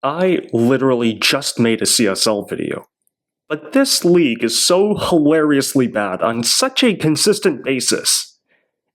I literally just made a CSL video. But this league is so hilariously bad on such a consistent basis.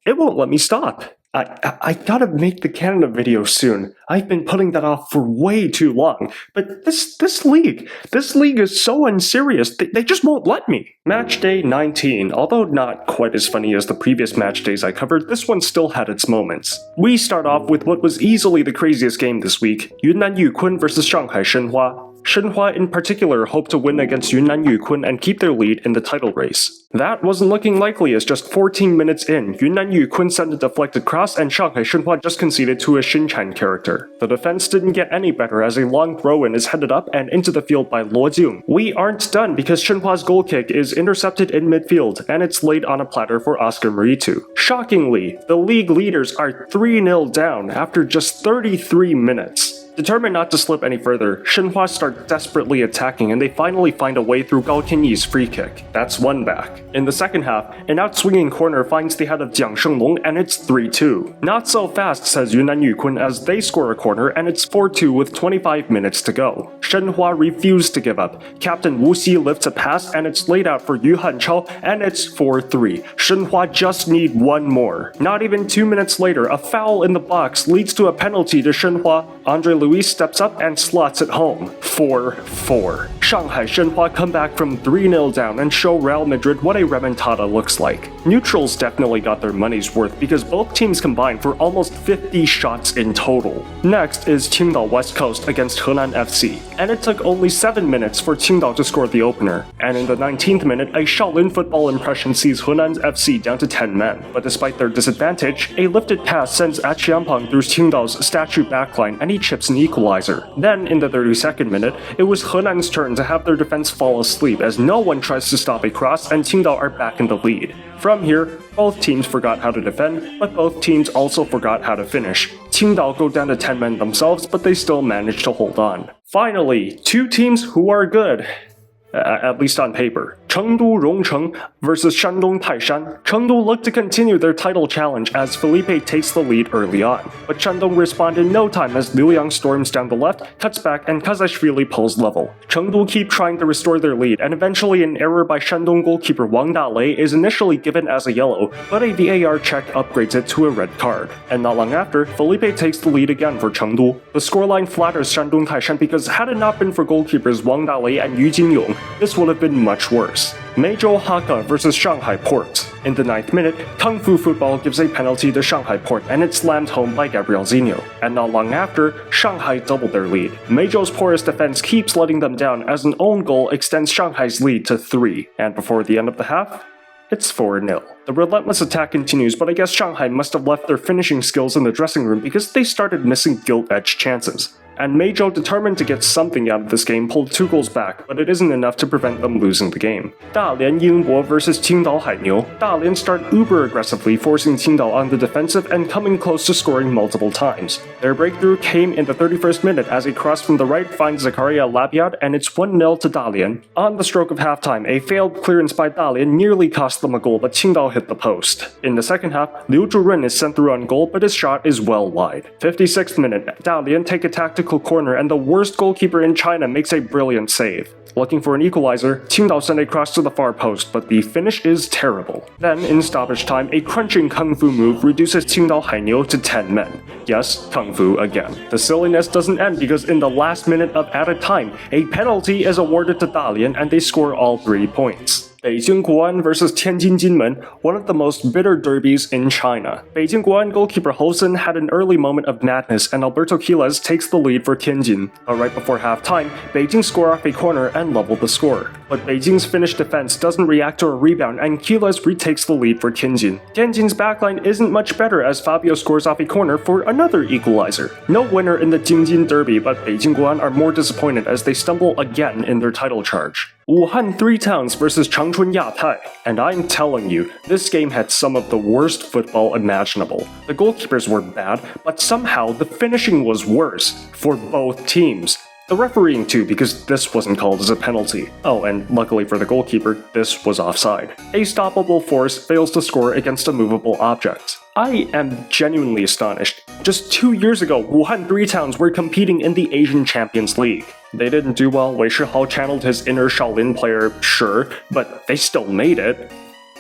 It won't let me stop. I gotta make the Canada video soon. I've been putting that off for way too long. But this league is so unserious, they just won't let me. Match day 19, although not quite as funny as the previous match days I covered, this one still had its moments. We start off with what was easily the craziest game this week, Yunan versus Shanghai Shenhua. Shenhua in particular hoped to win against Yunan and keep their lead in the title race. That wasn't looking likely as just 14 minutes in, Yunan sent a deflected cross and Shanghai Shenhua just conceded to a Shinchan character. The defense didn't get any better as a long throw-in is headed up and into the field by Luo Jung. We aren't done because Shenhua's goal kick is intercepted in midfield and it's laid on a platter for Oscar Maritu. Shockingly, the league leaders are 3-0 down after just 33 minutes. Determined not to slip any further, Shenhua start desperately attacking and they finally find a way through Gao Tianyi's free kick. That's one back. In the second half, an outswinging corner finds the head of Jiang Shenglong and it's 3-2. Not so fast, says Yunan as they score a corner and it's 4-2 with 25 minutes to go. Shenhua refused to give up. Captain Wu Xi lifts a pass and it's laid out for Yu Hanchao and it's 4-3. Shenhua just need one more. Not even 2 minutes later, a foul in the box leads to a penalty to Shenhua. Andre Luis steps up and slots it home. 4-4. Shanghai Shenhua come back from 3-0 down and show Real Madrid what a remontada looks like. Neutrals definitely got their money's worth because both teams combined for almost 50 shots in total. Next is Tindo West Coast against Hunan FC, and it took only 7 minutes for Tindo to score the opener. And in the 19th minute, a Shaolin football impression sees Hunan FC down to 10 men. But despite their disadvantage, a lifted pass sends Achiampang through Tingdo's statue backline and he chips an equalizer. Then, in the 32nd minute, it was Hunan's turn to have their defense fall asleep as no one tries to stop a cross and Tindo are back in the lead. From here, both teams forgot how to defend, but both teams also forgot how to finish. Tindo go down to 10 men themselves, but they still managed to hold on. Finally, two teams who are good. At least on paper. Chengdu Rongcheng versus Shandong Taishan. Chengdu looked to continue their title challenge as Felipe takes the lead early on. But Shandong respond in no time as Liu Yang storms down the left, cuts back, and Kazashvili pulls level. Chengdu keep trying to restore their lead, and eventually an error by Shandong goalkeeper Wang Dalei is initially given as a yellow, but a VAR check upgrades it to a red card. And not long after, Felipe takes the lead again for Chengdu. The scoreline flatters Shandong Taishan because had it not been for goalkeepers Wang Dalei and Yu Jinyong, this would have been much worse. Meizhou Hakka versus Shanghai Port. In the 9th minute, Kung Fu Football gives a penalty to Shanghai Port and it's slammed home by Gabriel Zinho. And not long after, Shanghai doubled their lead. Meizhou's porous defense keeps letting them down as an own goal extends Shanghai's lead to 3. And before the end of the half, it's 4-0. The relentless attack continues, but I guess Shanghai must have left their finishing skills in the dressing room because they started missing gilt-edged chances. And Meizhou, determined to get something out of this game, pulled 2 goals back, but it isn't enough to prevent them losing the game. Dalian Yingbo versus Qingdao Hainiu. Dalian start uber aggressively, forcing Qingdao on the defensive and coming close to scoring multiple times. Their breakthrough came in the 31st minute as a cross from the right finds Zakaria Labiad and it's 1-0 to Dalian. On the stroke of halftime, a failed clearance by Dalian nearly cost them a goal, but Qingdao hit the post. In the second half, Liu Zhuren is sent through on goal, but his shot is well wide. 56th minute, Dalian take a tactical corner and the worst goalkeeper in China makes a brilliant save. Looking for an equalizer, Qingdao send a cross to the far post, but the finish is terrible. Then, in stoppage time, a crunching Kung Fu move reduces Qingdao Hainiu to 10 men. Yes, Kung Fu again. The silliness doesn't end because in the last minute of added time, a penalty is awarded to Dalian and they score all 3 points. Beijing Guoan versus Tianjin Jinmen, one of the most bitter derbies in China. Beijing Guoan goalkeeper Hosen had an early moment of madness and Alberto Quiles takes the lead for Tianjin. But right before halftime, Beijing score off a corner and level the score. But Beijing's finished defense doesn't react to a rebound and Quiles retakes the lead for Tianjin. Tianjin's backline isn't much better as Fabio scores off a corner for another equalizer. No winner in the Jingjin derby, but Beijing Guoan are more disappointed as they stumble again in their title charge. Wuhan Three Towns versus Changchun Yatai, and I'm telling you, this game had some of the worst football imaginable. The goalkeepers were bad, but somehow the finishing was worse for both teams. The refereeing too, because this wasn't called as a penalty. Oh, and luckily for the goalkeeper, this was offside. A stoppable force fails to score against a movable object. I am genuinely astonished. Just 2 years ago, Wuhan Three Towns were competing in the Asian Champions League. They didn't do well, Wei Shihao channeled his inner Shaolin player, sure, but they still made it.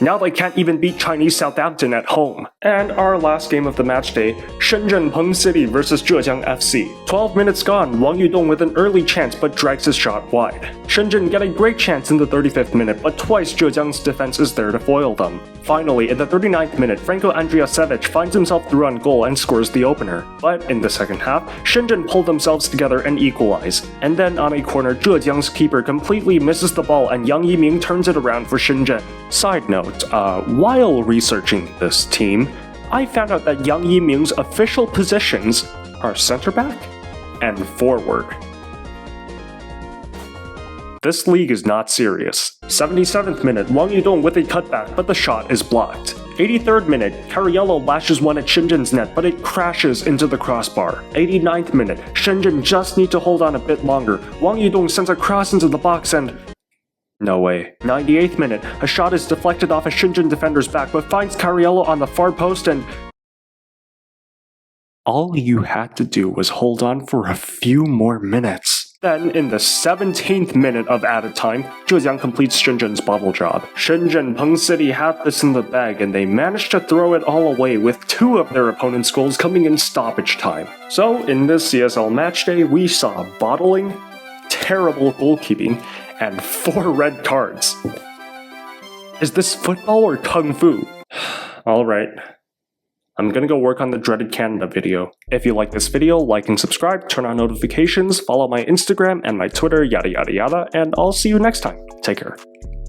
Now they can't even beat Chinese Southampton at home. And our last game of the match day, Shenzhen Peng City vs Zhejiang FC. 12 minutes gone, Wang Yudong with an early chance but drags his shot wide. Shenzhen get a great chance in the 35th minute, but twice Zhejiang's defense is there to foil them. Finally, in the 39th minute, Franco Andriasevich finds himself through on goal and scores the opener. But in the second half, Shenzhen pull themselves together and equalize. And then on a corner, Zhejiang's keeper completely misses the ball and Yang Yiming turns it around for Shenzhen. Side note, while researching this team, I found out that Yang Yiming's official positions are center back and forward. This league is not serious. 77th minute, Wang Yudong with a cutback, but the shot is blocked. 83rd minute, Cariello lashes one at Shenzhen's net, but it crashes into the crossbar. 89th minute, Shenzhen just need to hold on a bit longer. Wang Yudong sends a cross into the box and... no way. 98th minute, a shot is deflected off a Shenzhen defender's back but finds Cariello on the far post and... all you had to do was hold on for a few more minutes. Then, in the 17th minute of added time, Zhejiang completes Shenzhen's bottle job. Shenzhen Peng City had this in the bag and they managed to throw it all away with 2 of their opponent's goals coming in stoppage time. So, in this CSL matchday, we saw bottling, terrible goalkeeping, and 4 red cards. Is this football or kung fu? Alright. I'm gonna go work on the dreaded Canada video. If you like this video, like and subscribe, turn on notifications, follow my Instagram and my Twitter, yada yada yada, and I'll see you next time. Take care.